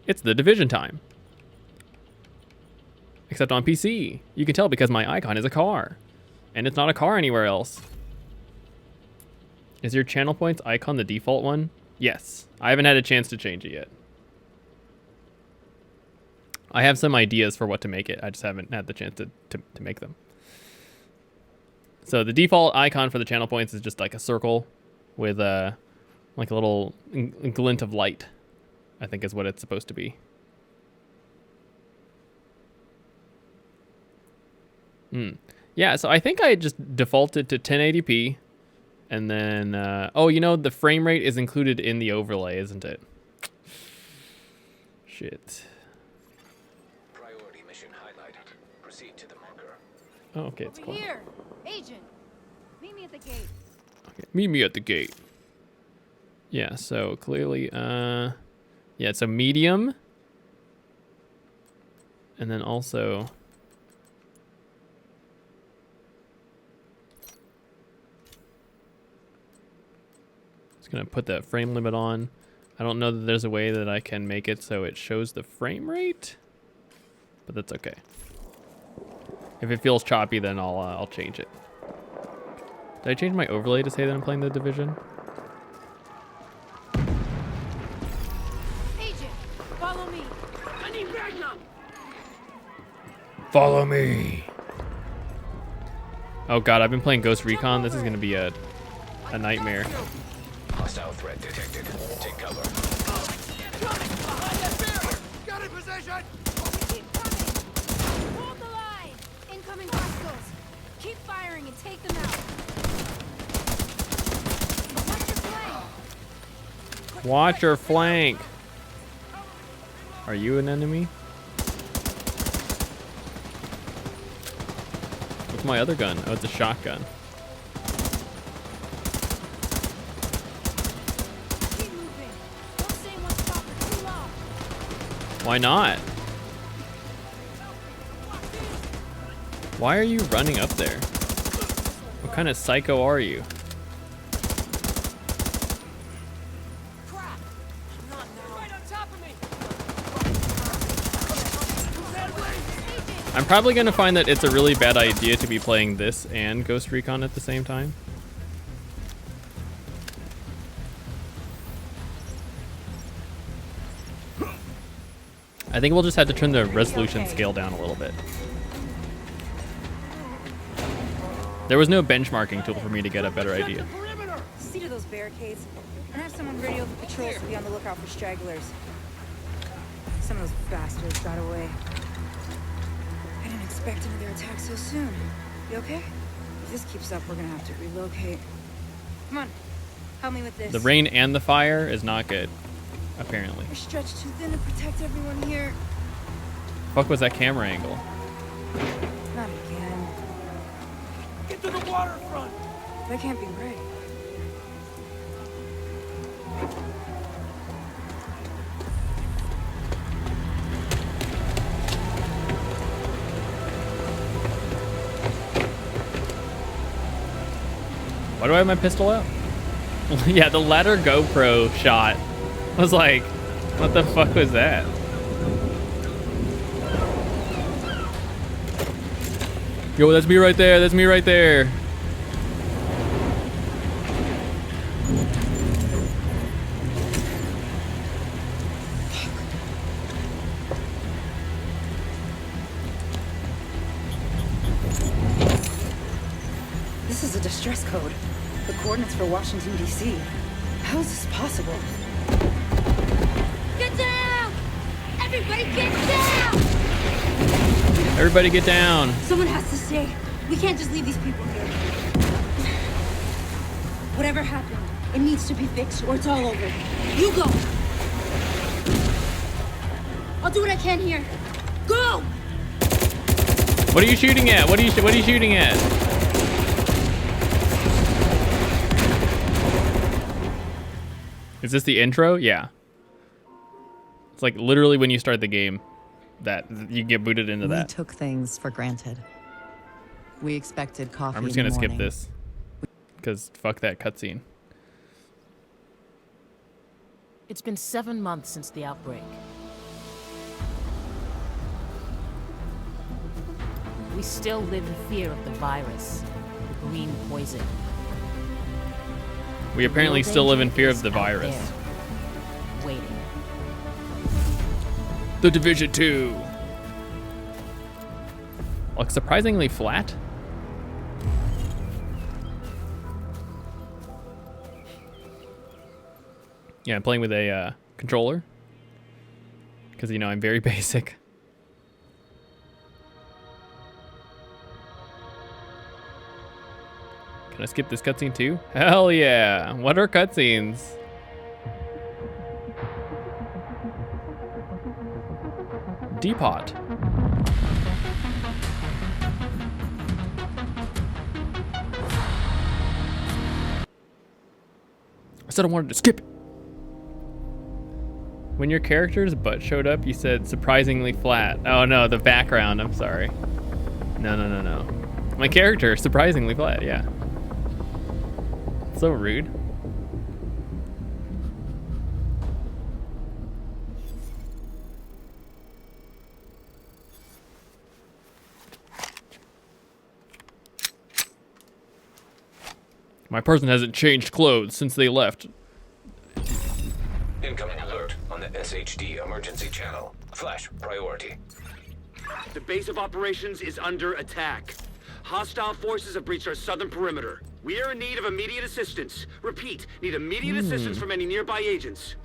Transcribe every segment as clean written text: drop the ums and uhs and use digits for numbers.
It's The Division time. Except on PC. You can tell because my icon is a car. And it's not a car anywhere else. Is your channel points icon the default one? Yes. I haven't had a chance to change it yet. I have some ideas for what to make it. I just haven't had the chance to make them. So the default icon for the channel points is just like a circle with like a little glint of light, I think is what it's supposed to be. Yeah, so I think I just defaulted to 1080p. And then, oh, you know, the frame rate is included in the overlay, isn't it? Shit. Priority mission highlighted. Proceed to the marker. Oh, okay, it's cool. Over here, Agent. Meet me at the gate. Okay, meet me at the gate. Yeah, so clearly, yeah, it's a medium. And then also... Gonna put that frame limit on. I don't know that there's a way that I can make it so it shows the frame rate, but that's okay. If it feels choppy, then I'll change it. Did I change my overlay to say that I'm playing The Division? Agent, follow me. I need Magnum. Follow me. Oh god, I've been playing Ghost Recon. This is gonna be a nightmare. Hostile threat detected. Take cover. Behind that barrier. Got in position. Keep coming. Hold the line. Incoming hostiles. Keep firing and take them out. Watch your flank. Watch your flank. Are you an enemy? What's my other gun? Oh, it's a shotgun. Keep moving. Don't stay in one spot for too long. Why not? Why are you running up there? What kind of psycho are you? Crap. I'm not now. Right on top of me. I'm probably gonna find that it's a really bad idea to be playing this and Ghost Recon at the same time. I think we'll just have to turn the resolution scale down a little bit. There was no benchmarking tool for me to get a better idea. See to those barricades and have someone radio the patrols to be on the lookout for stragglers. Some of those bastards got away. I didn't expect another attack so soon. You okay? If this keeps up, we're gonna have to relocate. Come on, help me with this. The rain and the fire is not good, apparently. We're stretched too thin to protect everyone here. Fuck was that camera angle? Not again. Get to the waterfront. That can't be right. Why do I have my pistol out? Yeah, the ladder GoPro shot was like, what the fuck was that? Yo, that's me right there. That's me right there. This is a distress code. The coordinates for Washington, D.C. How is this possible? Get down! Everybody get down! Everybody get down. Someone has to stay. We can't just leave these people here. Whatever happened, it needs to be fixed or it's all over. You go! I'll do what I can here. Go! What are you shooting at? What are you shooting at? Is this the intro? Yeah. It's like literally when you start the game that you get booted into We that. took things for granted. We expected coffee. I'm just in the gonna skip morning. this because fuck that cutscene. It's been 7 months since the outbreak. We still live in fear of the virus, the green poison. We apparently Real still live in danger fear is of the out virus. there, waiting. The Division 2. Looks surprisingly flat. Yeah, I'm playing with a controller. Because, you know, I'm very basic. Can I skip this cutscene too? Hell yeah! What are cutscenes? Depot. I said I wanted to skip it. When your character's butt showed up, you said surprisingly flat. Oh no, the background, I'm sorry. No. My character, surprisingly flat, yeah. So rude. My person hasn't changed clothes since they left. Incoming alert on the SHD emergency channel. Flash priority. The base of operations is under attack. Hostile forces have breached our southern perimeter. We are in need of immediate assistance. Repeat, need immediate assistance from any nearby agents.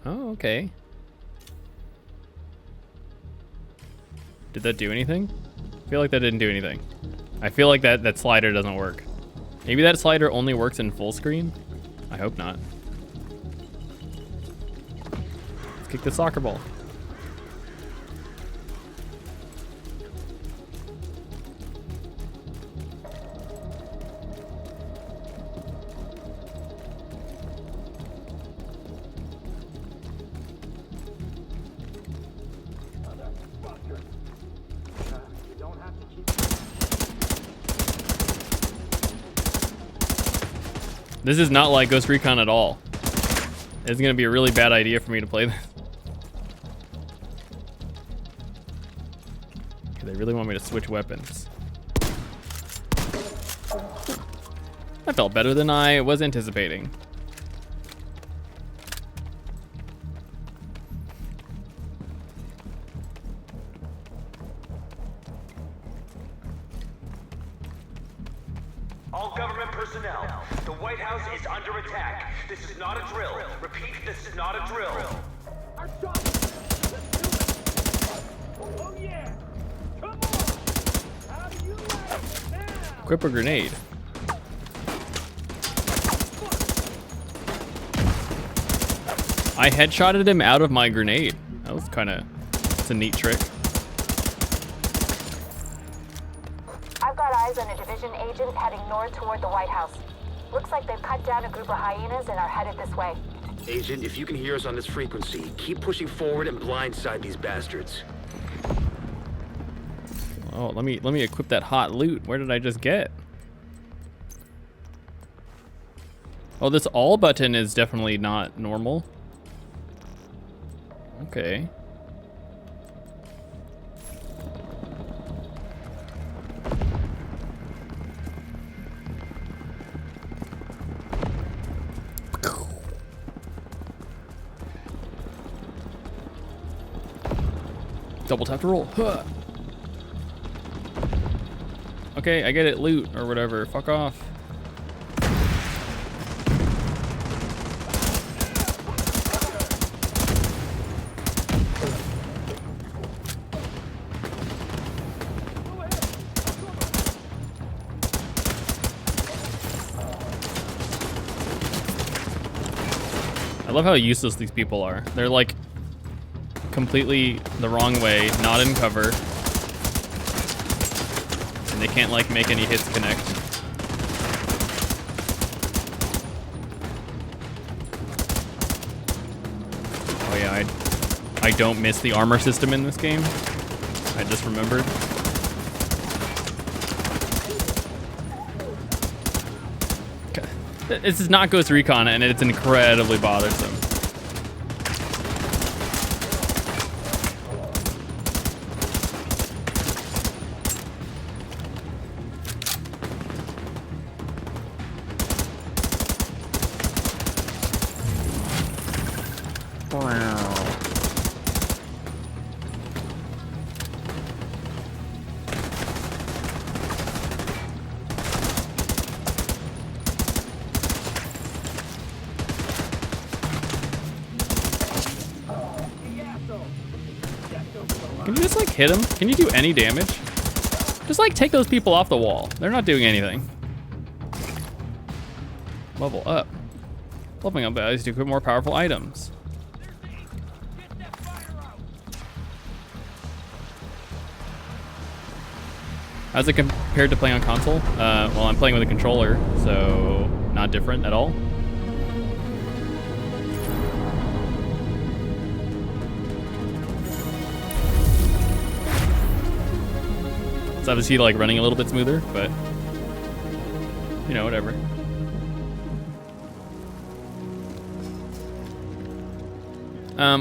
Oh, okay. Did that do anything? I feel like that didn't do anything. I feel like that slider doesn't work. Maybe that slider only works in full screen? I hope not. Let's kick the soccer ball. This is not like Ghost Recon at all. It's gonna be a really bad idea for me to play this. Okay, they really want me to switch weapons. That felt better than I was anticipating. All government personnel, the White House is under attack. This is not a drill. Repeat, this is not a drill. Our shot! Oh yeah! Come on! How do you like it now? Equip a grenade. I headshotted him out of my grenade. That was it's a neat trick. I've got eyes on a division agent heading north toward the White House. Looks like they've cut down a group of hyenas and are headed this way. Agent, if you can hear us on this frequency, keep pushing forward and blindside these bastards. Oh, let me equip that hot loot. Where did I just get? Oh, this all button is definitely not normal. Okay. Double tap to roll. Huh. Okay, I get it. Loot or whatever. Fuck off. I love how useless these people are. They're like completely the wrong way, not in cover. And they can't like make any hits connect. Oh yeah, I don't miss the armor system in this game. I just remembered. This is not Ghost Recon and it's incredibly bothersome. Can you just like hit them? Can you do any damage? Just like take those people off the wall. They're not doing anything. Level up. Leveling up values to equip more powerful items. How's it compared to playing on console? Well, I'm playing with a controller, so not different at all. It's obviously like running a little bit smoother, but you know, whatever.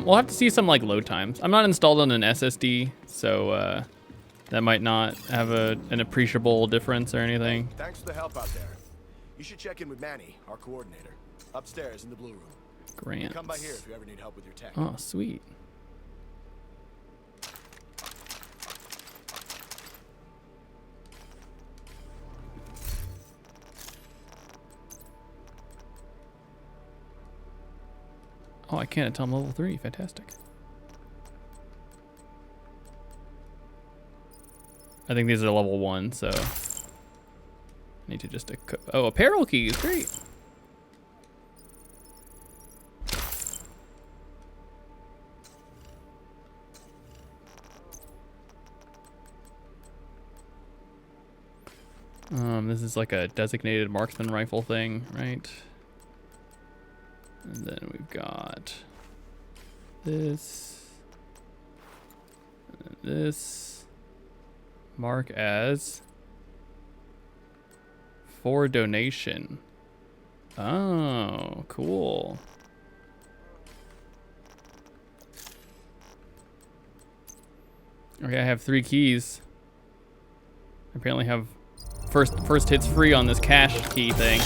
We'll have to see some like load times. I'm not installed on an SSD, so that might not have an appreciable difference or anything. Thanks for the help out there. You should check in with Manny, our coordinator, upstairs in the blue room. Grants. Come by here if you ever need help with your tech. Oh, sweet. Oh, I can't tell I'm level 3. Fantastic. I think these are level 1, so I need to just equip. Oh, apparel keys. Great. This is like a designated marksman rifle thing, right? And then we've got this, and this, mark as for donation. Oh, cool. Okay, I have 3 keys. I apparently have first hits free on this cash key thing,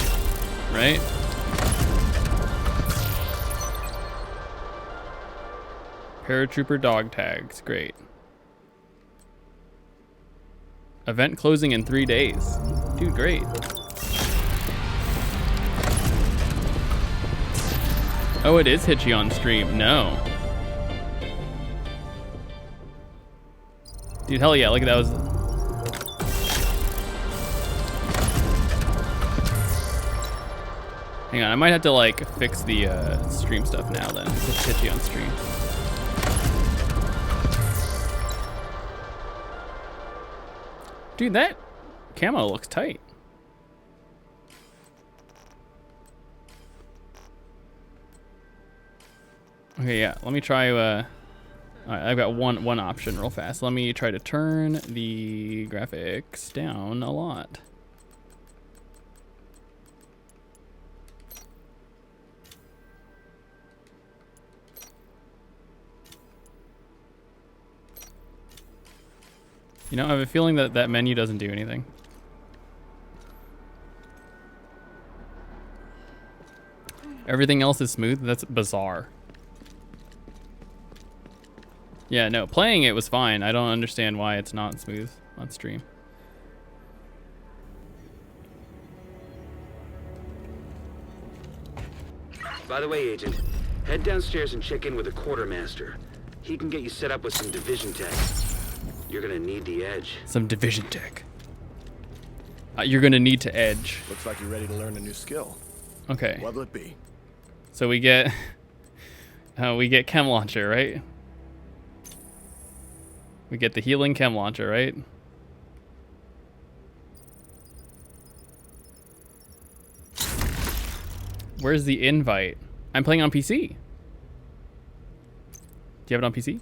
right? Paratrooper dog tags, great. Event closing in 3 days. Dude, great. Oh, it is Hitchy on stream. No. Dude, hell yeah, look at that. Was hang on, I might have to like fix the stream stuff now then. It's Hitchy on stream. Dude, that camo looks tight. Okay, yeah, let me try, all right, I've got one option real fast. Let me try to turn the graphics down a lot. You know, I have a feeling that that menu doesn't do anything. Everything else is smooth. That's bizarre. Yeah, no, playing it was fine. I don't understand why it's not smooth on stream. By the way, Agent, head downstairs and check in with the quartermaster. He can get you set up with some division tech. You're gonna need the edge. Some division tech. You're gonna need to edge. Looks like you're ready to learn a new skill. Okay. What'll it be? So we get chem launcher, right? We get the healing chem launcher, right? Where's the invite? I'm playing on PC. Do you have it on PC?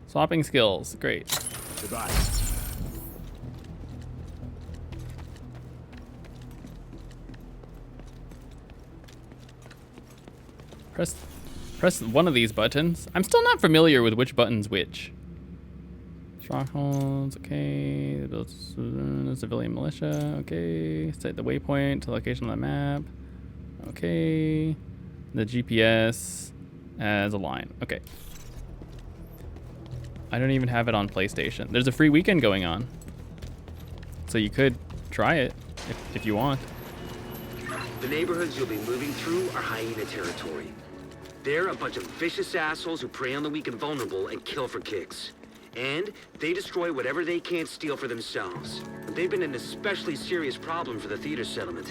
Swapping skills, great. Goodbye. Press one of these buttons. I'm still not familiar with which button's which. Strongholds, okay. Civilian militia, okay. Set the waypoint to location on the map. Okay. The GPS as a line. Okay. I don't even have it on PlayStation. There's a free weekend going on. So you could try it if you want. The neighborhoods you'll be moving through are hyena territory. They're a bunch of vicious assholes who prey on the weak and vulnerable and kill for kicks. And they destroy whatever they can't steal for themselves. They've been an especially serious problem for the theater settlement.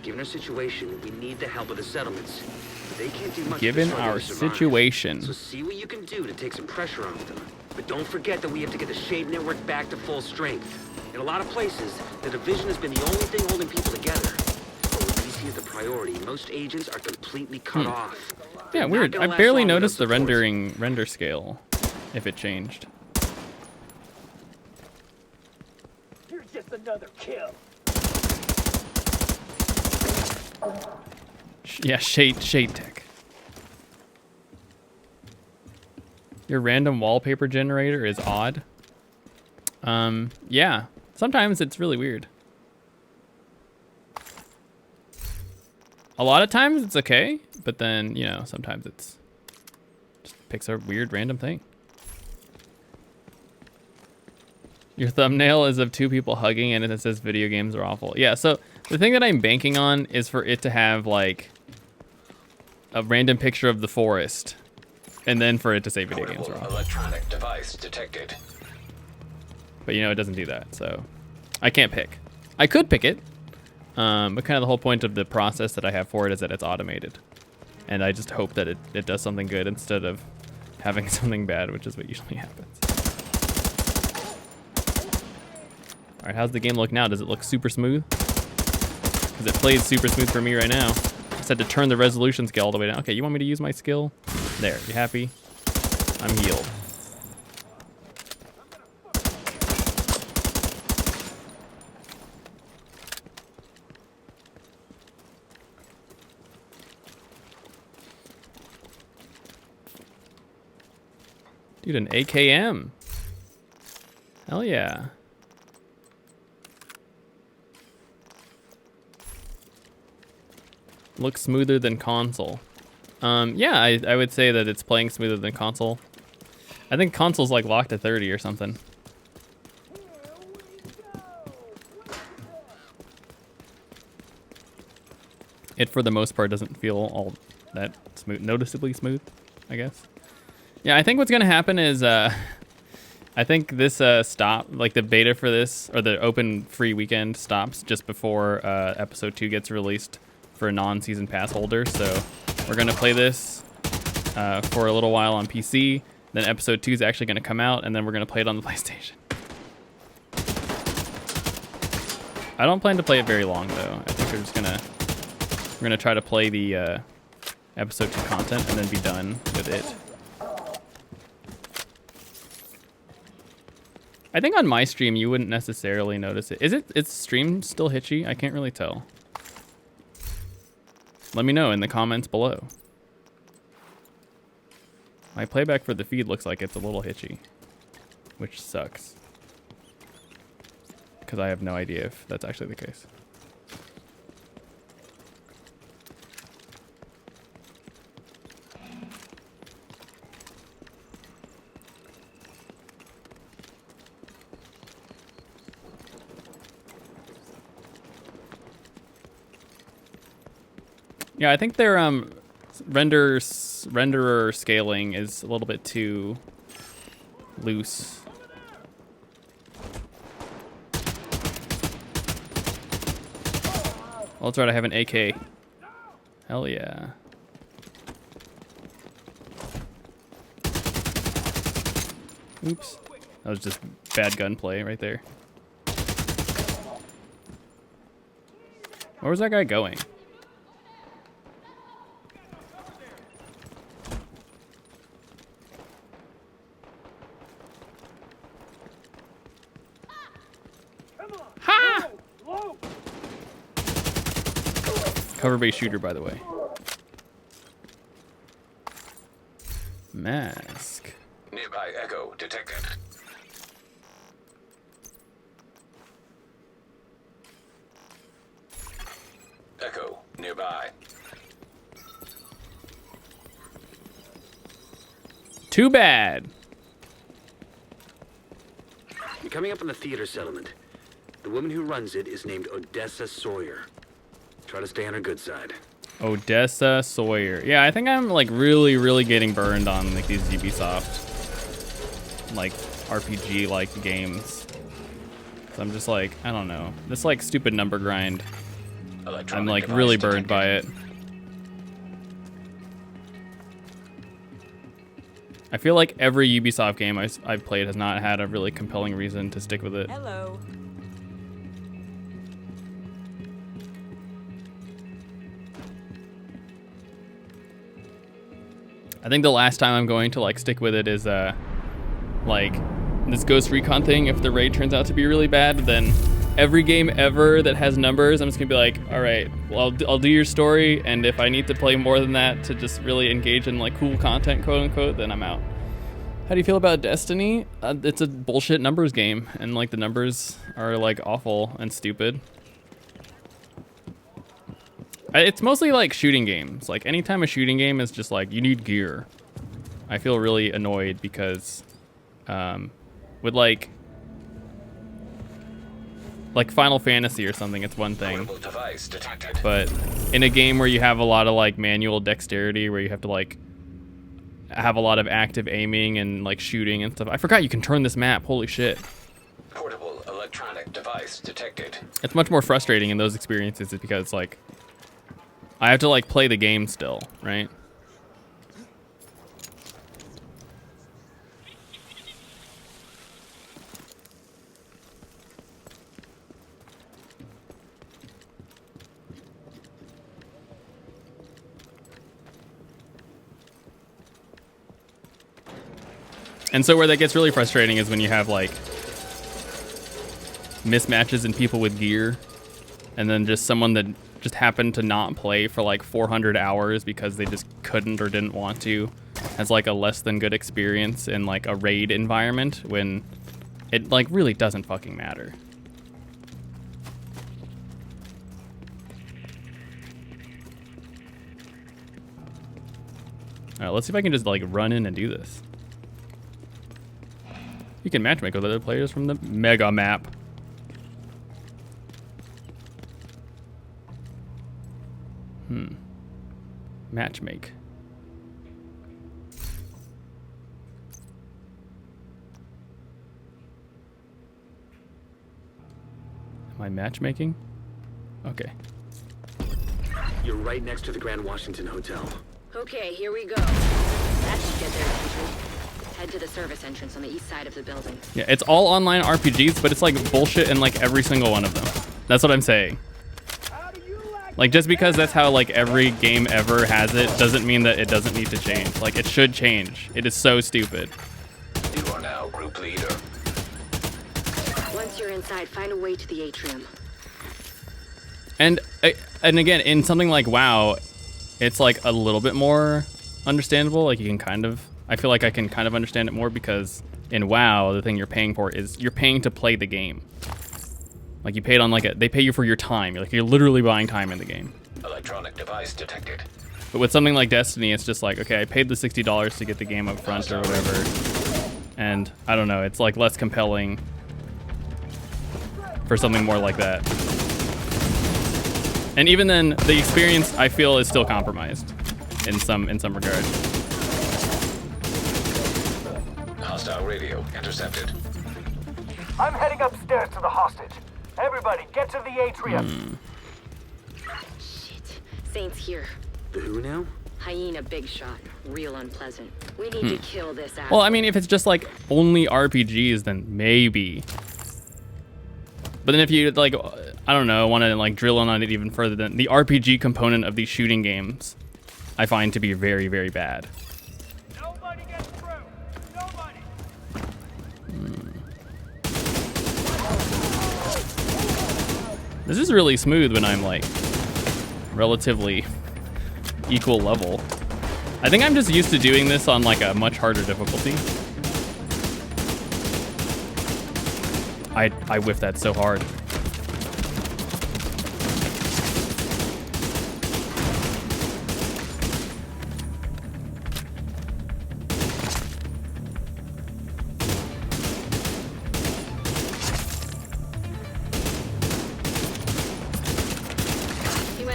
Given our situation, we need the help of the settlements. They can't do much. Given our situation. So see what you can do to take some pressure off them. But don't forget that we have to get the Shade Network back to full strength. In a lot of places, the division has been the only thing holding people together. But with PC as the priority, most agents are completely cut off. Yeah, They're weird. not I gonna barely last long noticed the without support. render scale, if it changed. You're just another kill. Yeah, shade tech. Your random wallpaper generator is odd. Yeah. Sometimes it's really weird. A lot of times it's okay, but then, you know, sometimes it's just picks a weird random thing. Your thumbnail is of two people hugging and it says video games are awful. Yeah, so the thing that I'm banking on is for it to have like a random picture of the forest and then for it to say video games are Portable awful. electronic device detected. But you know, it doesn't do that, so I can't pick. I could pick it, but kind of the whole point of the process that I have for it is that it's automated. And I just hope that it does something good instead of having something bad, which is what usually happens. All right, how's the game look now? Does it look super smooth? Because it plays super smooth for me right now. I just had to turn the resolution scale all the way down. Okay, you want me to use my skill? There, you happy? I'm healed. Dude, an AKM. Hell yeah. Looks smoother than console. Yeah, I would say that it's playing smoother than console. I think console's like locked at 30 or something. It, for the most part, doesn't feel all that smooth, noticeably smooth, I guess. Yeah, I think what's gonna happen is, I think this stop, like the beta for this, or the open free weekend stops just before episode 2 gets released for non-season pass holders. So we're gonna play this for a little while on PC. Then episode 2 is actually gonna come out, and then we're gonna play it on the PlayStation. I don't plan to play it very long though. I think we're gonna try to play the episode 2 content and then be done with it. I think on my stream you wouldn't necessarily notice it. Is stream still hitchy? I can't really tell. Let me know in the comments below. My playback for the feed looks like it's a little hitchy, which sucks. Because I have no idea if that's actually the case. Yeah, I think their renderer scaling is a little bit too loose. Oh, that's right, I have an AK. Hell yeah. Oops. That was just bad gunplay right there. Where was that guy going? Ha! Cover-based shooter, by the way. Mask. Nearby echo detected. Echo nearby. Too bad. You're coming up on the theater settlement. The woman who runs it is named Odessa Sawyer. Try to stay on her good side. Odessa Sawyer. Yeah, I think I'm like really getting burned on like these Ubisoft like RPG like games. So I'm just like, I don't know. This like stupid number grind. I'm like really burned by it. I feel like every Ubisoft game I've played has not had a really compelling reason to stick with it. Hello. I think the last time I'm going to like stick with it is like this Ghost Recon thing. If the raid turns out to be really bad, then every game ever that has numbers, I'm just gonna be like, all right, well, I'll do your story, and if I need to play more than that to just really engage in like cool content, quote unquote, then I'm out. How do you feel about Destiny? It's a bullshit numbers game, and like the numbers are like awful and stupid. It's mostly like shooting games. Like anytime a shooting game is just like you need gear, I feel really annoyed because with like Final Fantasy or something, it's one thing. But in a game where you have a lot of like manual dexterity, where you have to like have a lot of active aiming and like shooting and stuff. I forgot you can turn this map. Holy shit. Portable electronic device detected. It's much more frustrating in those experiences because like I have to like play the game still, right? And so where that gets really frustrating is when you have like mismatches in people with gear, and then just someone that just happened to not play for like 400 hours because they just couldn't or didn't want to, has like a less than good experience in like a raid environment when it like really doesn't fucking matter. All right, let's see if I can just like run in and do this. You can matchmake with other players from the mega map. Matchmake. Am I matchmaking? Okay. You're right next to the Grand Washington Hotel. Okay, here we go. That should get there eventually. Head to the service entrance on the east side of the building. Yeah, it's all online RPGs, but it's like bullshit in like every single one of them. That's what I'm saying. Like just because that's how like every game ever has it doesn't mean that it doesn't need to change. Like it should change. It is so stupid. You are now group leader. Once you're inside, find a way to the atrium. And again, in something like WoW, it's like a little bit more understandable. Like you can kind of, I feel like I can kind of understand it more because in WoW, the thing you're paying for is you're paying to play the game. Like you paid on like they pay you for your time. You're literally buying time in the game. Electronic device detected. But with something like Destiny, it's just like, okay, I paid the $60 to get the game up front or whatever. And I don't know, it's like less compelling for something more like that. And even then, the experience I feel is still compromised in some regard. Hostile radio intercepted. I'm heading upstairs to the hostage. Everybody, get to the atrium. Shit. Saint's here. The who now? Hyena big shot. Real unpleasant. We need to kill this ass. Well, I mean, if it's just like only RPGs, then maybe. But then if you like, I don't know, want to like drill in on it even further, then the RPG component of these shooting games, I find to be very, very bad. Nobody gets through. Nobody. This is really smooth when I'm like relatively equal level. I think I'm just used to doing this on like a much harder difficulty. I whiffed that so hard.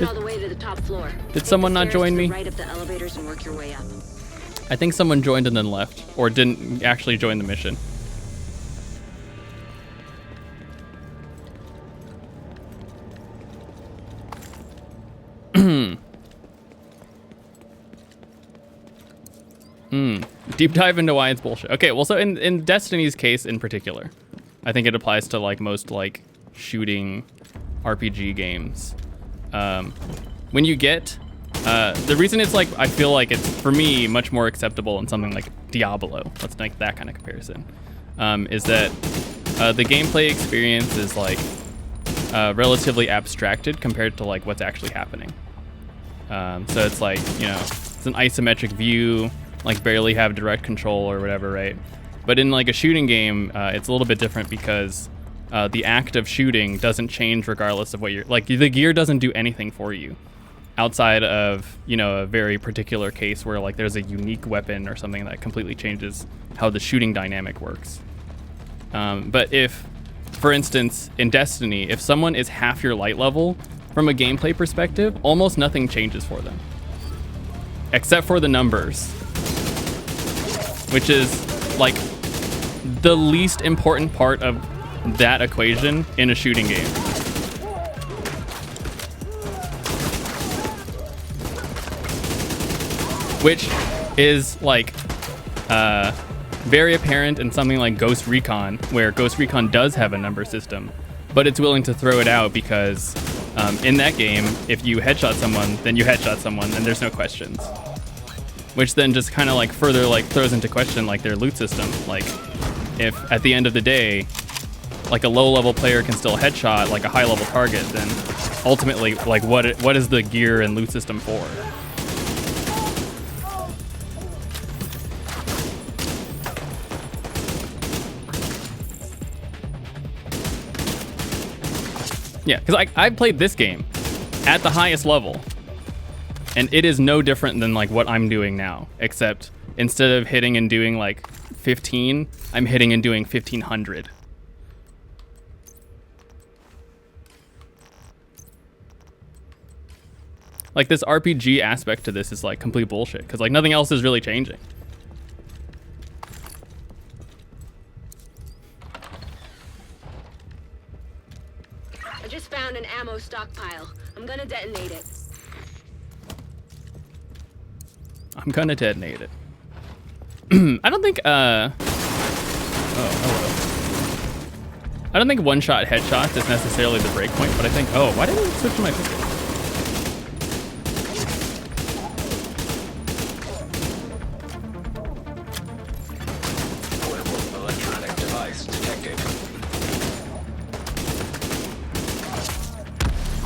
Head all the way to the top floor. Did someone not join me? Right up the elevators and work your way up. I think someone joined and then left, or didn't actually join the mission. Deep dive into why it's bullshit. Okay, well, so in Destiny's case in particular, I think it applies to like most like shooting RPG games. When you get the reason it's like, I feel like it's for me much more acceptable in something like Diablo, let's make that kind of comparison, is that the gameplay experience is like relatively abstracted compared to like what's actually happening. So it's like, you know, it's an isometric view, like barely have direct control or whatever, right? But in like a shooting game, it's a little bit different because the act of shooting doesn't change regardless of what you're, like the gear doesn't do anything for you outside of, you know, a very particular case where like there's a unique weapon or something that completely changes how the shooting dynamic works. But if, for instance, in Destiny, if someone is half your light level, from a gameplay perspective, almost nothing changes for them. Except for the numbers. Which is like the least important part of that equation in a shooting game. Which is like very apparent in something like Ghost Recon, where Ghost Recon does have a number system, but it's willing to throw it out because in that game, if you headshot someone, then you headshot someone and there's no questions. Which then just kind of like further like throws into question like their loot system. Like if at the end of the day, like a low level player can still headshot like a high level target, then ultimately like what is the gear and loot system for? Yeah, because I played this game at the highest level, and it is no different than like what I'm doing now, except instead of hitting and doing like 15, I'm hitting and doing 1500. Like this RPG aspect to this is like complete bullshit, because like nothing else is really changing. I just found an ammo stockpile. I'm gonna detonate it. I'm gonna detonate it. I don't think oh, hello. I don't think one-shot headshots is necessarily the breakpoint, but I think, oh, why did I switch to my pistol? Electronic device detected.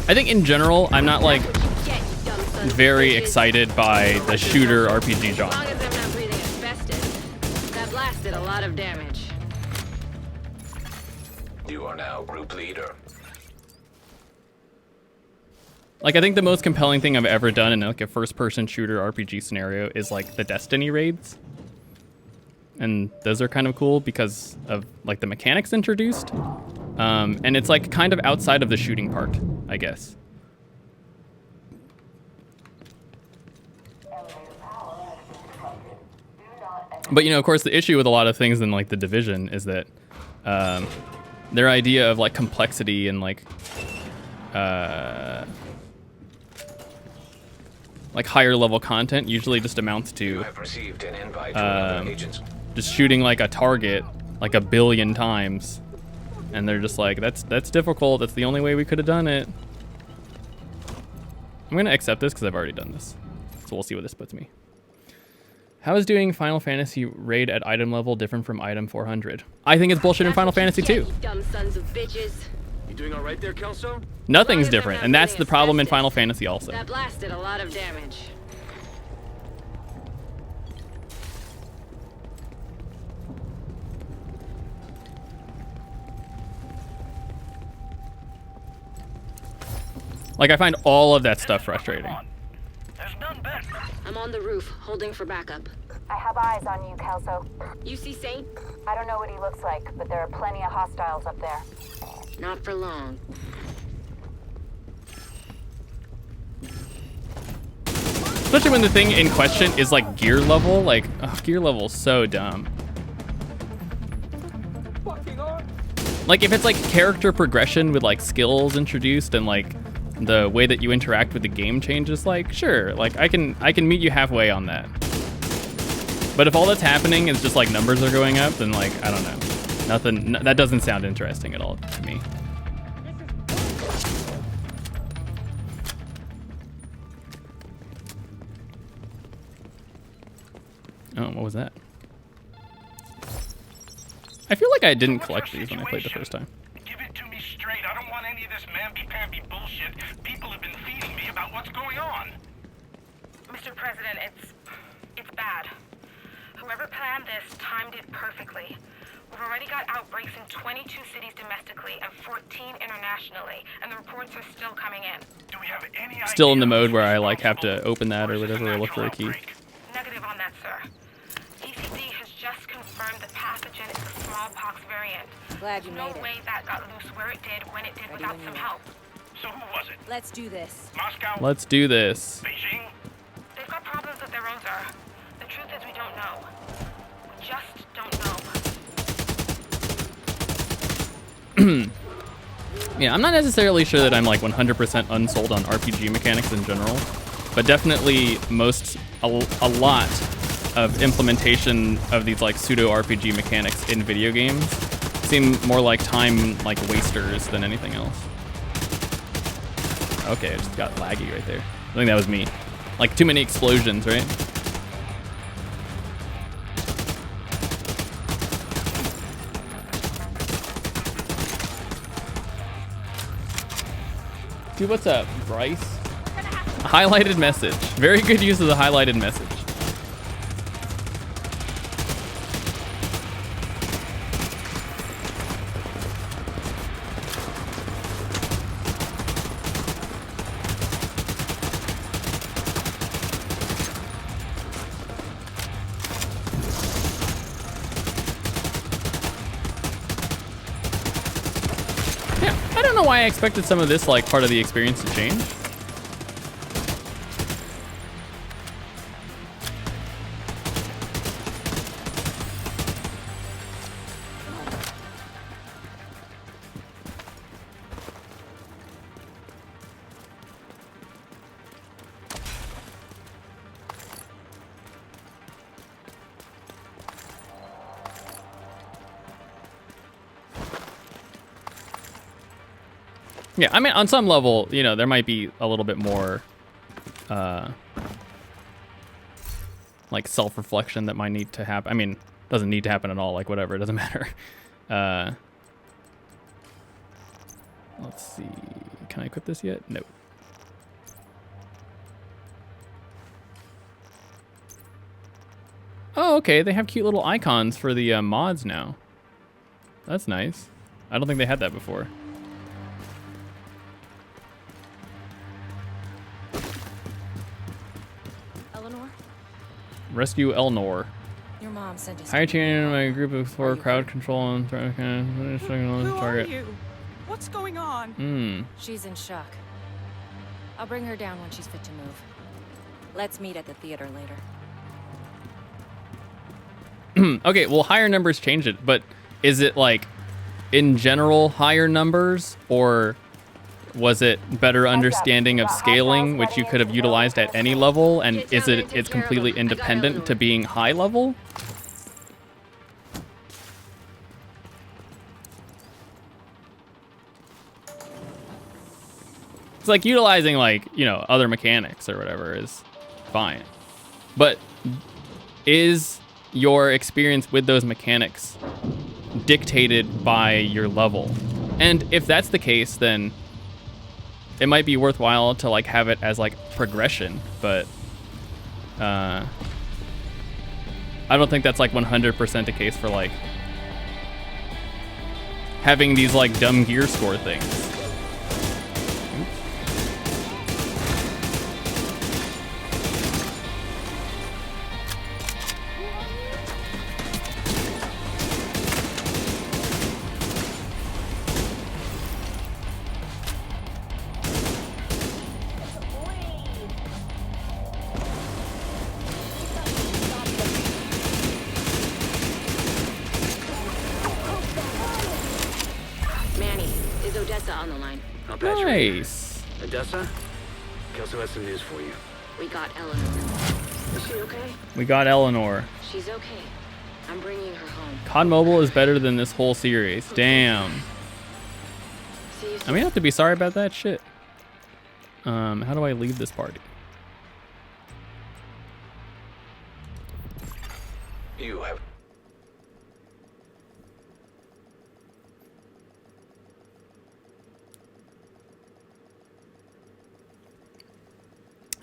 I think in general, I'm not like very excited by the shooter RPG genre. As long as I'm not breathing asbestos, that blasted a lot of damage. You are now group leader. Like I think the most compelling thing I've ever done in like a first-person shooter RPG scenario is like the Destiny raids. And those are kind of cool because of like the mechanics introduced. And it's like kind of outside of the shooting part, I guess. But you know, of course, the issue with a lot of things in like The Division is that their idea of like complexity and like higher level content usually just amounts to just shooting like a target like 1 billion times, and they're just like, that's difficult. That's the only way we could have done it. I'm gonna accept this because I've already done this, so we'll see what this puts me. How is doing Final Fantasy raid at item level different from item 400? I think it's bullshit in Final Fantasy 2. Dumb sons of bitches. You doing all right there, Kelso? Nothing's different, and that's the problem in Final Fantasy also. That blasted a lot of damage. Like, I find all of that stuff frustrating. I'm on the roof, holding for backup. I have eyes on you, Kelso. You see Saint? I don't know what he looks like, but there are plenty of hostiles up there. Not for long. Especially when the thing in question is like gear level. Like, oh, gear level is so dumb. Like if it's like character progression with like skills introduced and like the way that you interact with the game changes, like sure, like I can meet you halfway on that. But if all that's happening is just like numbers are going up, then like I don't know, nothing. That doesn't sound interesting at all to me. Oh, what was that? I feel like I didn't collect these when I played the first time. Give it to me straight. I don't want any of this mamby-pamby bullshit people have been feeding me about what's going on. Mr. President, it's bad. Whoever planned this timed it perfectly. We've already got outbreaks in 22 cities domestically and 14 internationally, and the reports are still coming in. Do we have any idea? Still in the mode where I like have to open that or whatever or look for a key. Negative on that, sir. DCD has just confirmed the pathogen is the smallpox variant. Glad you made it. No way that got loose where it did when it did without some help. So who was it? Let's do this. Moscow? Let's do this. Beijing? They've got problems with their own, sir. The truth is we don't know. We just don't know. Yeah, I'm not necessarily sure that I'm like 100% unsold on RPG mechanics in general, but definitely a lot of implementation of these like pseudo RPG mechanics in video games seem more like time like wasters than anything else. Okay, I just got laggy right there. I think that was me. Like too many explosions, right? Dude, what's up, Bryce? A highlighted message. Very good use of the highlighted message. I don't know why I expected some of this like part of the experience to change. Yeah, I mean, on some level, you know, there might be a little bit more, like self-reflection that might need to happen. I mean, doesn't need to happen at all. Like, whatever, it doesn't matter. Let's see. Can I equip this yet? No. Oh, okay. They have cute little icons for the mods now. That's nice. I don't think they had that before. Rescue Elnor. Your mom sent us. Higher tier in my group of 4 crowd control and Who are you? What's going on? She's in shock. I'll bring her down when she's fit to move. Let's meet at the theater later. Okay, well, higher numbers change it, but is it like in general higher numbers, or was it better understanding of scaling, which you could have utilized at any level, and it's completely independent to being high level? It's like utilizing like, you know, other mechanics or whatever is fine. But is your experience with those mechanics dictated by your level? And if that's the case, then it might be worthwhile to like have it as like progression, but I don't think that's like 100% the case for like having these like dumb gear score things. on the line. I'll patch her in. Nice. Odessa, Kelso has some news for you. We got Eleanor. Is she okay? We got Eleanor. She's okay. I'm bringing her home. COD Mobile is better than this whole series. Damn. See you soon. I may have to be sorry about that shit. How do I leave this party? You have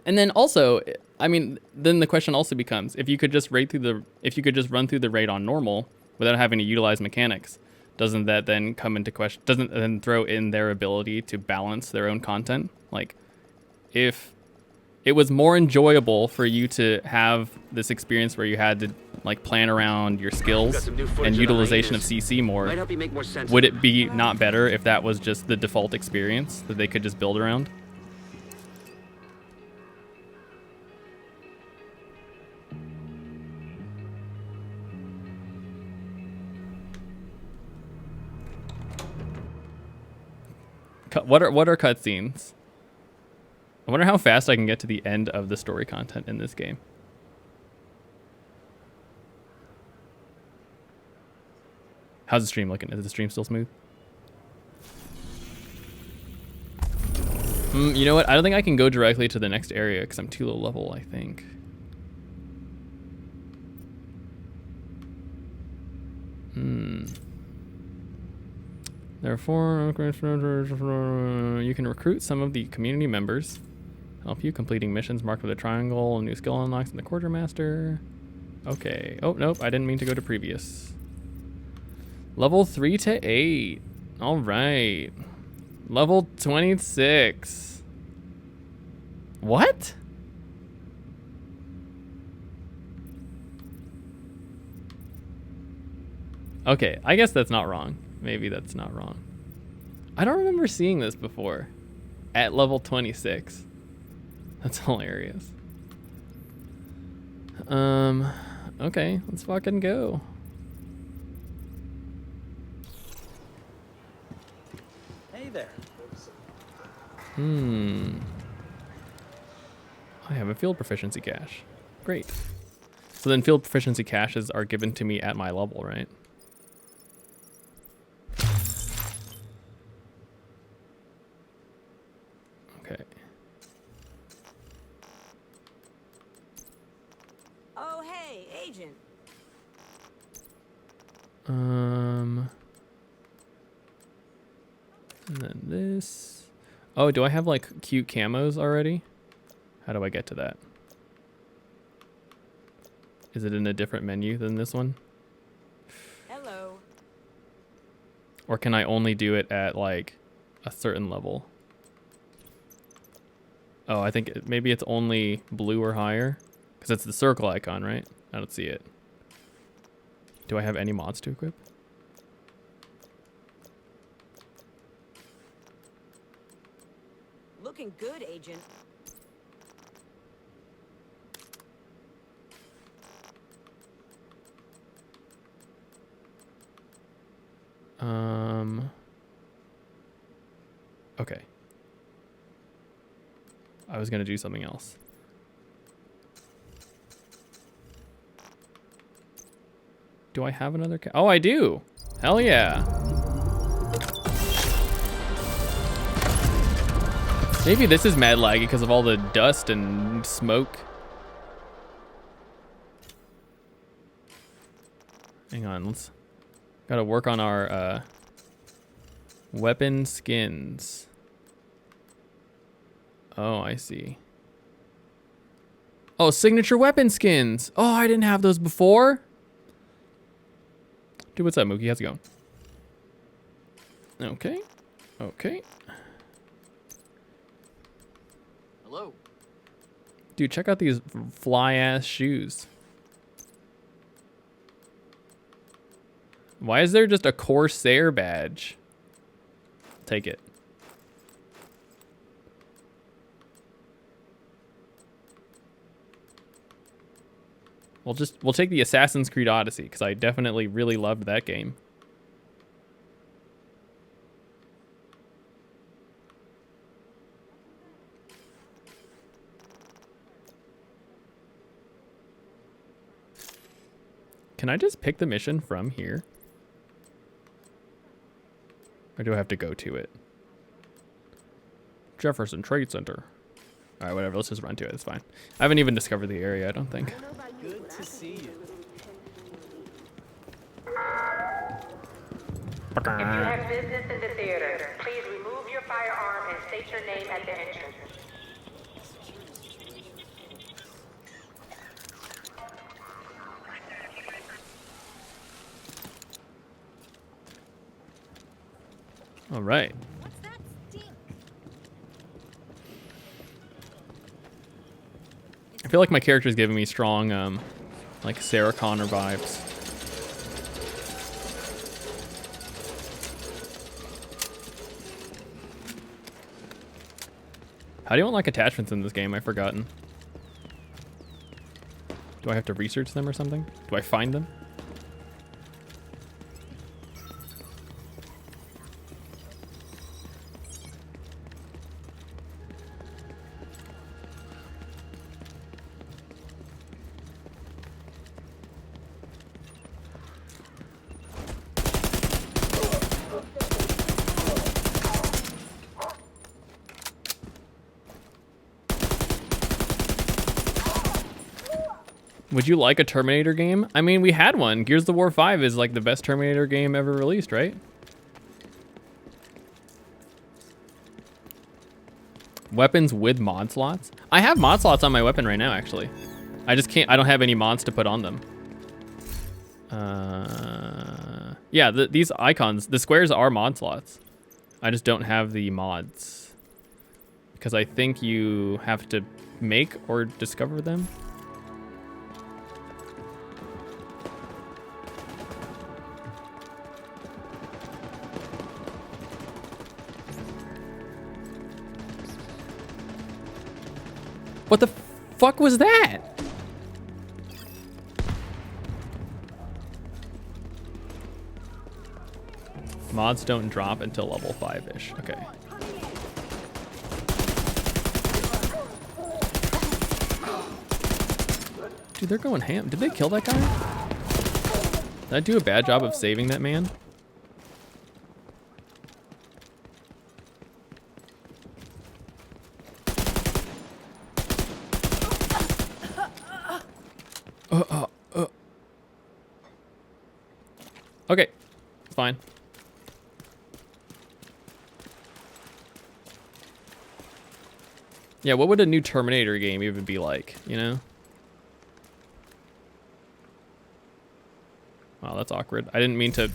And then also, I mean, then the question also becomes, if you could just run through the raid on normal without having to utilize mechanics, doesn't that then come into question? Doesn't it then throw in their ability to balance their own content? Like, if it was more enjoyable for you to have this experience where you had to like plan around your skills and utilization of CC more, Might help you make more sense would of it be not better if that was just the default experience that they could just build around? What are cutscenes? I wonder how fast I can get to the end of the story content in this game. How's the stream looking? Is the stream still smooth? You know what? I don't think I can go directly to the next area because I'm too low level, I think. Therefore, you can recruit some of the community members. Help you completing missions marked with a triangle, new skill unlocks in the quartermaster. Okay. Oh, nope. I didn't mean to go to previous. Level 3 to 8. All right. Level 26. What? Okay, I guess that's not wrong. Maybe that's not wrong. I don't remember seeing this before. At level 26. That's hilarious. Okay, let's fucking go. Hey there. I have a field proficiency cache. Great. So then field proficiency caches are given to me at my level, right? Okay. Oh, hey, Agent. And then this. Oh, do I have like cute camos already? How do I get to that? Is it in a different menu than this one? Hello. Or can I only do it at like a certain level? Oh, I think maybe it's only blue or higher because it's the circle icon, right? I don't see it. Do I have any mods to equip? Looking good, Agent. Okay. I was gonna do something else. Do I have another oh, I do. Hell yeah. Maybe this is mad laggy because of all the dust and smoke. Hang on, let's gotta work on our weapon skins. Oh, I see. Oh, signature weapon skins. Oh, I didn't have those before. Dude, what's up, Mookie? How's it going? Okay. Okay. Hello. Dude, check out these fly-ass shoes. Why is there just a Corsair badge? Take it. We'll take the Assassin's Creed Odyssey because I definitely really loved that game. Can I just pick the mission from here? Or do I have to go to it? Jefferson Trade Center. All right, whatever. Let's just run to it. It's fine. I haven't even discovered the area, I don't think. Good to see you. If you have business in the theater, please remove your firearm and state your name at the entrance. All right. I feel like my character is giving me strong, like Sarah Connor vibes. How do you unlock attachments in this game? I've forgotten. Do I have to research them or something? Do I find them? Would you like a Terminator game? I mean, we had one. Gears of War 5 is like the best Terminator game ever released, right? Weapons with mod slots? I have mod slots on my weapon right now, actually. I just can't, I don't have any mods to put on them. Yeah, these icons, the squares are mod slots. I just don't have the mods. Because I think you have to make or discover them. What the fuck was that? Mods don't drop until level 5-ish. Okay. Dude, they're going ham. Did they kill that guy? Did I do a bad job of saving that man? Okay, it's fine. Yeah, what would a new Terminator game even be like, you know? Wow, that's awkward. I didn't mean to...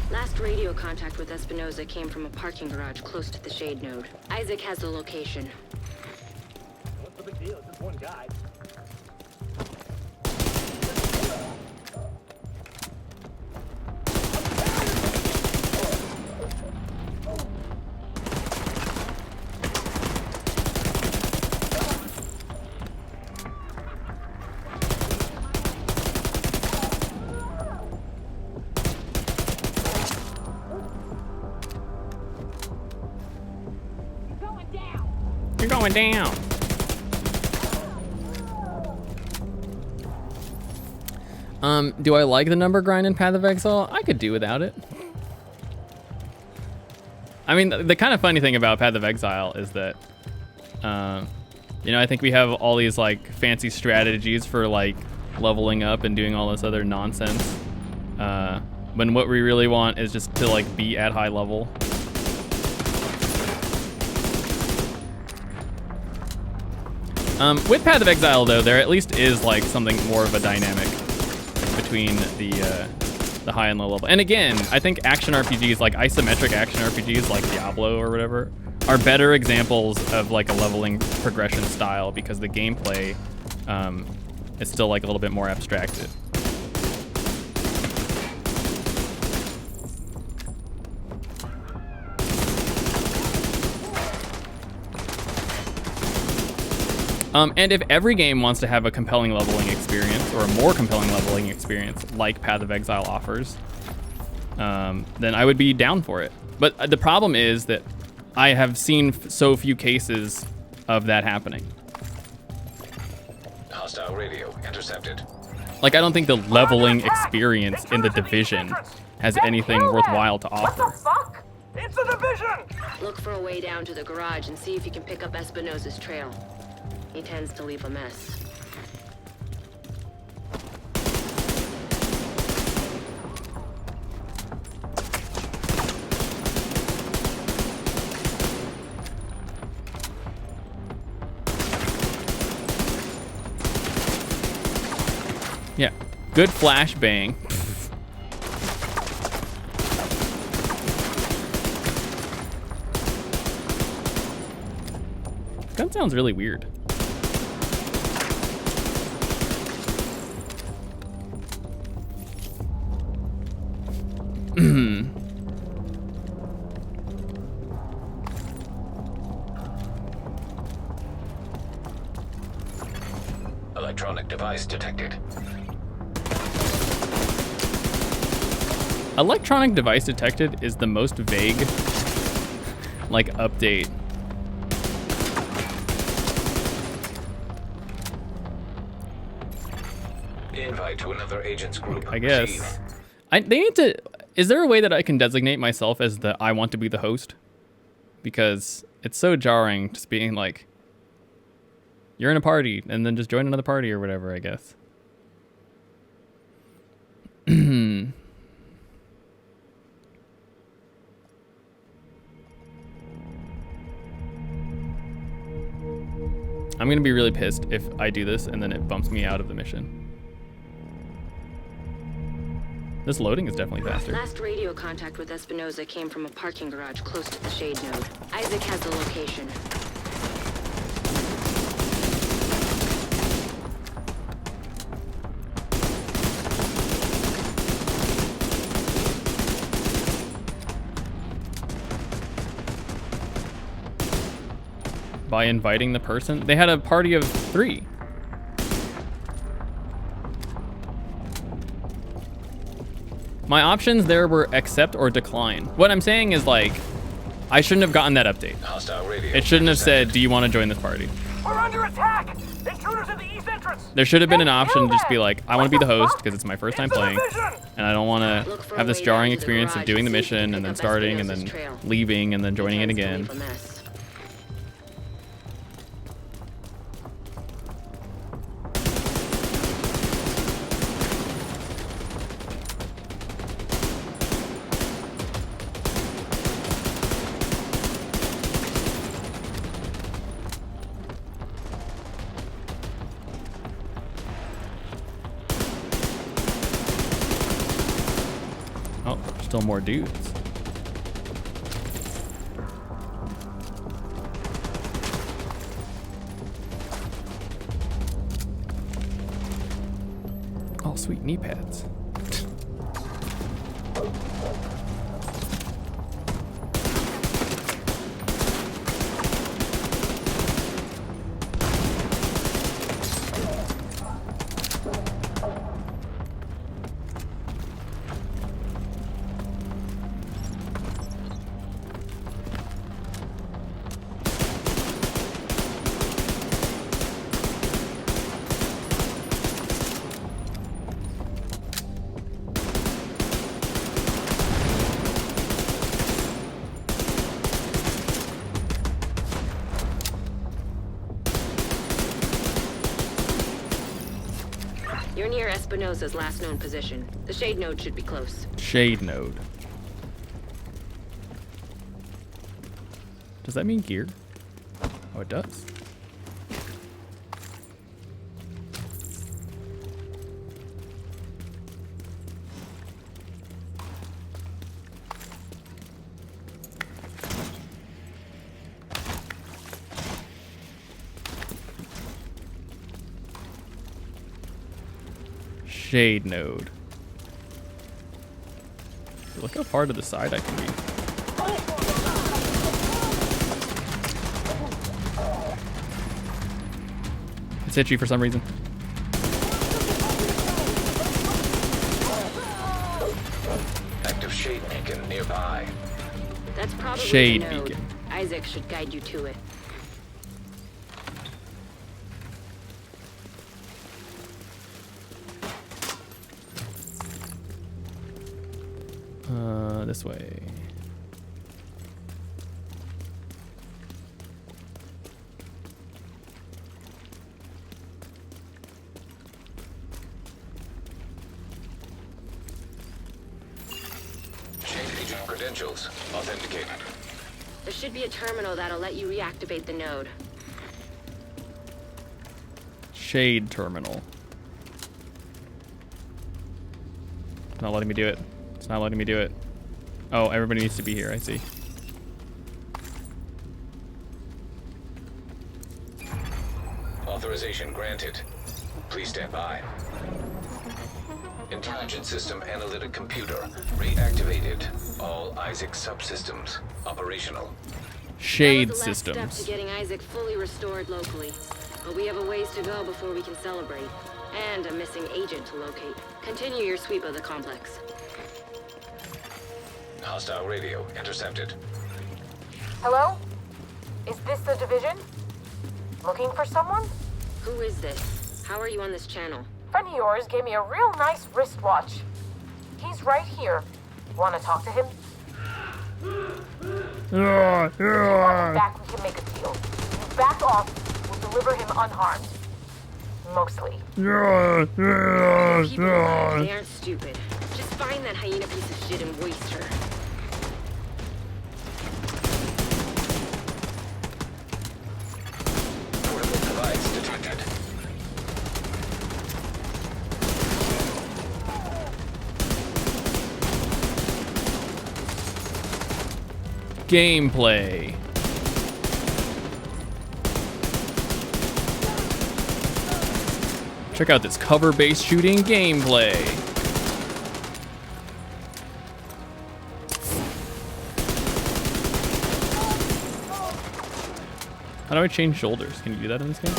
Last radio contact with Espinosa came from a parking garage close to the shade node. Isaac has the location. What's the big deal? It's just one guy. You're going down. Do I like the number grind in Path of Exile? I could do without it. I mean, the kind of funny thing about Path of Exile is that, you know, I think we have all these like fancy strategies for like leveling up and doing all this other nonsense. When what we really want is just to like be at high level. With Path of Exile though, there at least is like something more of a dynamic between the high and low level. And again, I think action RPGs, like isometric action RPGs like Diablo or whatever, are better examples of like a leveling progression style because the gameplay is still like a little bit more abstracted. And if every game wants to have a compelling leveling experience, or a more compelling leveling experience, like Path of Exile offers, then I would be down for it. But the problem is that I have seen so few cases of that happening. Hostile radio intercepted. Like, I don't think the leveling experience in the Division has anything worthwhile to offer. Fuck! It's the Division! Look for a way down to the garage and see if you can pick up Espinosa's trail. He tends to leave a mess. Yeah, good flashbang. Gun sounds really weird. Electronic device detected. Electronic device detected is the most vague, like, update. Invite to another agent's group. I guess. They need to. Is there a way that I can designate myself as the I want to be the host? Because it's so jarring just being like, you're in a party and then just join another party or whatever, I guess. I'm gonna be really pissed if I do this and then it bumps me out of the mission. This loading is definitely faster. Last radio contact with Espinosa came from a parking garage close to the Shade Node. Isaac has the location. By inviting the person, they had a party of 3. My options there were accept or decline. What I'm saying is, like, I shouldn't have gotten that update. Hostile radio. It shouldn't have said, do you want to join this party? We're under attack! Intruders at the east entrance! There should have been an option to just be like, I want to be the host because it's my first time playing, and I don't want to have this jarring experience of doing the mission and then starting and then leaving and then joining it again. Oh, still more dudes. Oh, sweet knee pads. You're near Espinosa's last known position. The Shade Node should be close. Shade Node. Does that mean gear? Oh, it does. Shade Node. Look how far to the side I can be. It's itchy for some reason. Active shade beacon nearby. That's probably Shade the node. beacon. Isaac should guide you to it. This way. Shade agent credentials authenticated. There should be a terminal that'll let you reactivate the node. Shade terminal. It's not letting me do it. It's not letting me do it. Oh, everybody needs to be here, I see. Authorization granted. Please stand by. Intelligent system analytic computer reactivated. All Isaac subsystems operational. Shade that was the last systems. step to getting Isaac fully restored locally. But we have a ways to go before we can celebrate. And a missing agent to locate. Continue your sweep of the complex. Hostile radio intercepted. Hello? Is this the division? Looking for someone? Who is this? How are you on this channel? Friend of yours gave me a real nice wristwatch. He's right here. Want to talk to him? Back, we can make a deal. You back off, we'll deliver him unharmed. Mostly. People alive, they aren't stupid. Just find that hyena piece of shit and waste her. Portable device detected. Gameplay. Check out this cover-based shooting gameplay. How do I change shoulders? Can you do that in this game?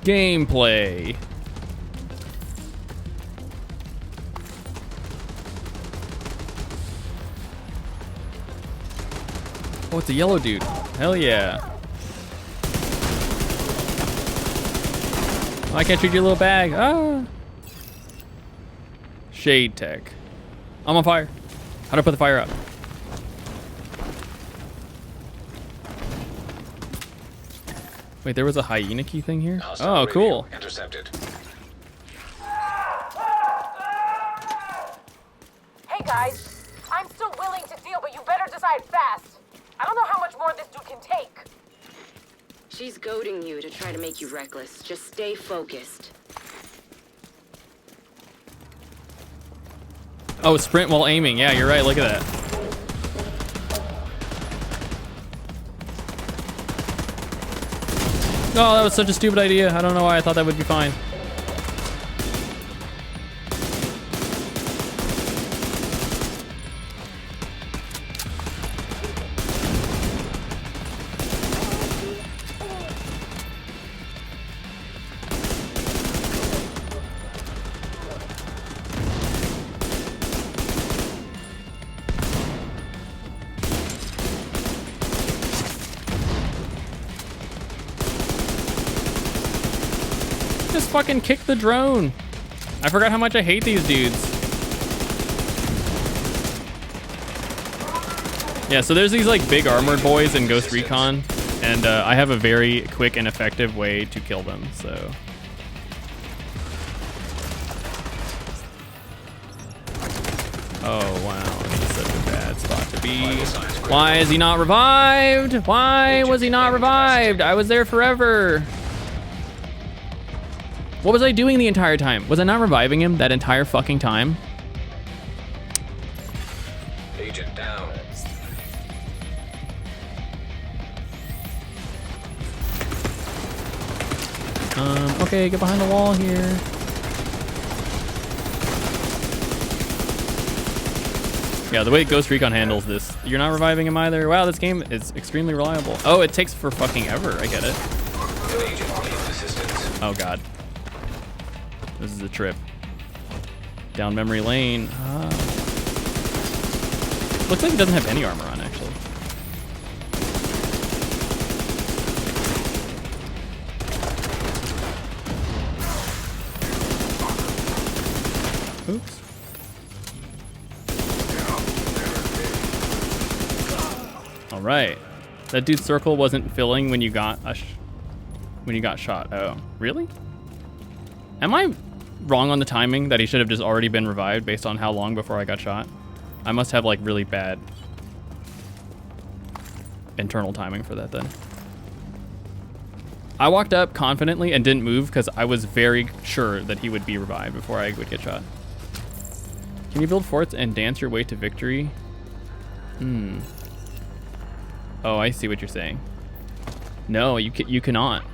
Gameplay. Oh, it's a yellow dude. Hell yeah. Oh, I can't shoot your little bag. Ah. Shade tech. I'm on fire. How do I put the fire out? Wait, there was a hyena key thing here? Hostile Oh, cool. radio intercepted. Hey guys, I'm still willing to deal, but you better decide fast. I don't know how much more this dude can take. She's goading you to try to make you reckless. Just stay focused. Oh, sprint while aiming. Yeah, you're right. Look at that. Oh, that was such a stupid idea. I don't know why I thought that would be fine. Just fucking kick the drone. I forgot how much I hate these dudes. Yeah, so there's these like big armored boys in Ghost Recon, and I have a very quick and effective way to kill them, so. Oh wow, this is such a bad spot to be. Why is he not revived? Why was he not revived? I was there forever. What was I doing the entire time? Was I not reviving him that entire fucking time? Agent down. Okay, get behind the wall here. Yeah, the way Ghost Recon handles this, you're not reviving him either. Wow, this game is extremely reliable. Oh, it takes for fucking ever. I get it. Oh god. This is a trip. Down memory lane. Looks like he doesn't have any armor on, actually. Oops. All right. That dude's circle wasn't filling when you got shot. Oh, really? Am I wrong on the timing that he should have just already been revived based on how long before I got shot? I must have like really bad internal timing for that then. I walked up confidently and didn't move because I was very sure that he would be revived before I would get shot. Can you build forts and dance your way to victory? Oh, I see what you're saying. No, you cannot.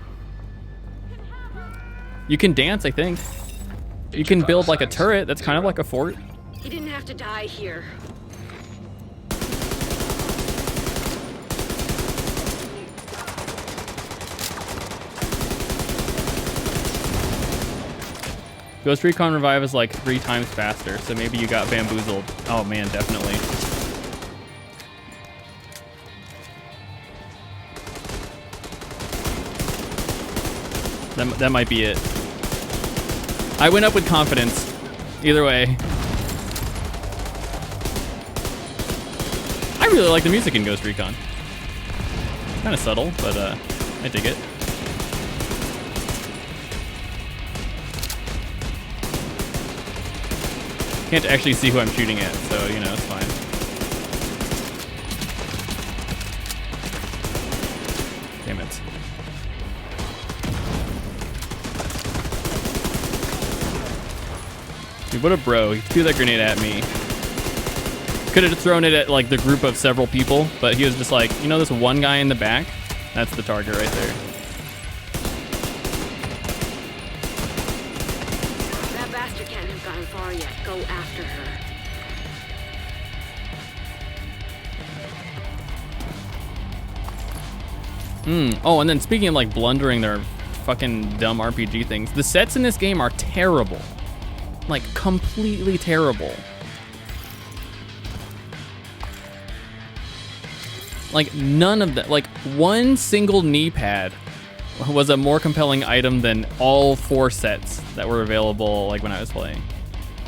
You can dance, I think. You can build like a turret that's kind of like a fort. He didn't have to die here. Ghost Recon Revive is like 3 times faster, so maybe you got bamboozled. Oh man, definitely. That might be it. I went up with confidence. Either way. I really like the music in Ghost Recon. Kind of subtle, but I dig it. Can't actually see who I'm shooting at, so you know, it's fine. Damn it. Dude, what a bro. He threw that grenade at me. Could have thrown it at like the group of several people, but he was just like, you know this one guy in the back? That's the target right there. That bastard can't have gotten far yet. Go after her. Oh, and then speaking of like blundering their fucking dumb RPG things, the sets in this game are terrible. Like completely terrible. Like none of that, like one single knee pad was a more compelling item than all 4 sets that were available like when I was playing.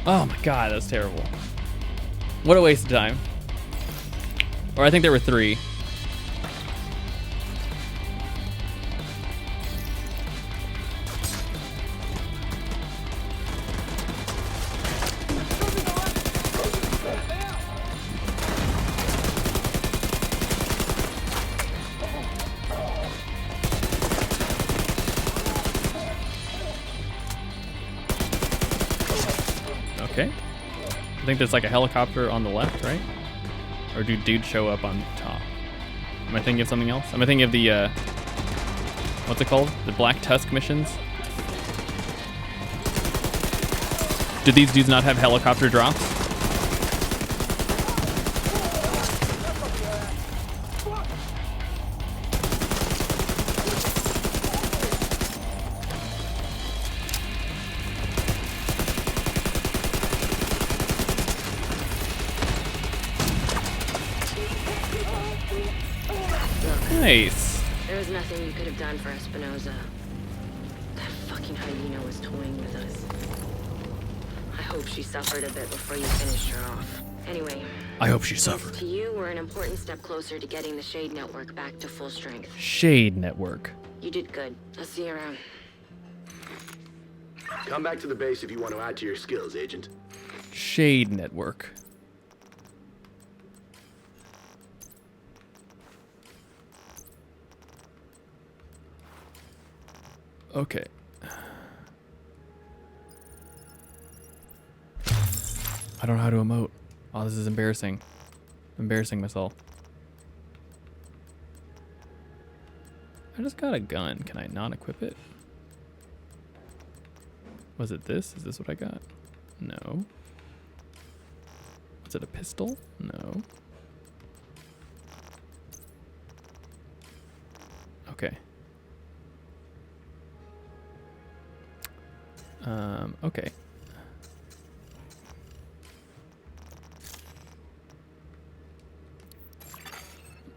Oh my god, that's terrible. What a waste of time. Or I think there were 3. Okay. I think there's like a helicopter on the left, right? Or do dudes show up on top? Am I thinking of something else? Am I thinking of the, what's it called? The Black Tusk missions? Do these dudes not have helicopter drops? Nice. There was nothing you could have done for Espinosa. That fucking hyena was toying with us. I hope she suffered a bit before you finished her off. Anyway. I hope she suffered. To you, we're an important step closer to getting the Shade Network back to full strength. Shade Network. You did good. I'll see you around. Come back to the base if you want to add to your skills, Agent. Shade Network. Okay. I don't know how to emote. Oh, this is embarrassing. I'm embarrassing myself. I just got a gun. Can I not equip it? Was it this? Is this what I got? No. Was it a pistol? No. Okay. Okay.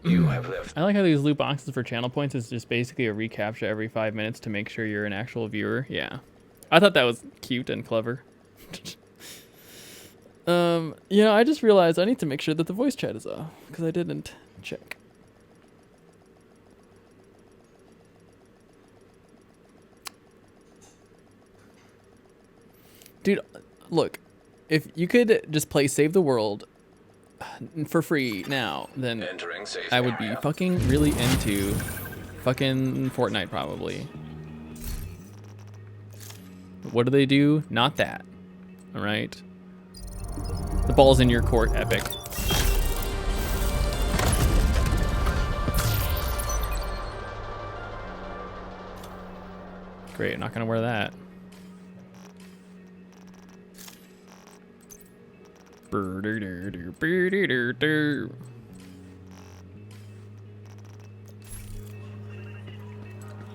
You have left. I like how these loot boxes for channel points is just basically a recaptcha every 5 minutes to make sure you're an actual viewer. Yeah. I thought that was cute and clever. You know, I just realized I need to make sure that the voice chat is off because I didn't check. Dude, look, if you could just play Save the World for free now, then I would be fucking really into fucking Fortnite probably. But what do they do? Not that. All right. The ball's in your court, Epic. Great, I'm not gonna wear that.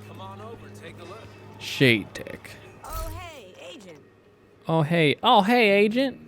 Come on over, take a look. Shade Tech. Oh, hey, Agent. Oh hey, agent.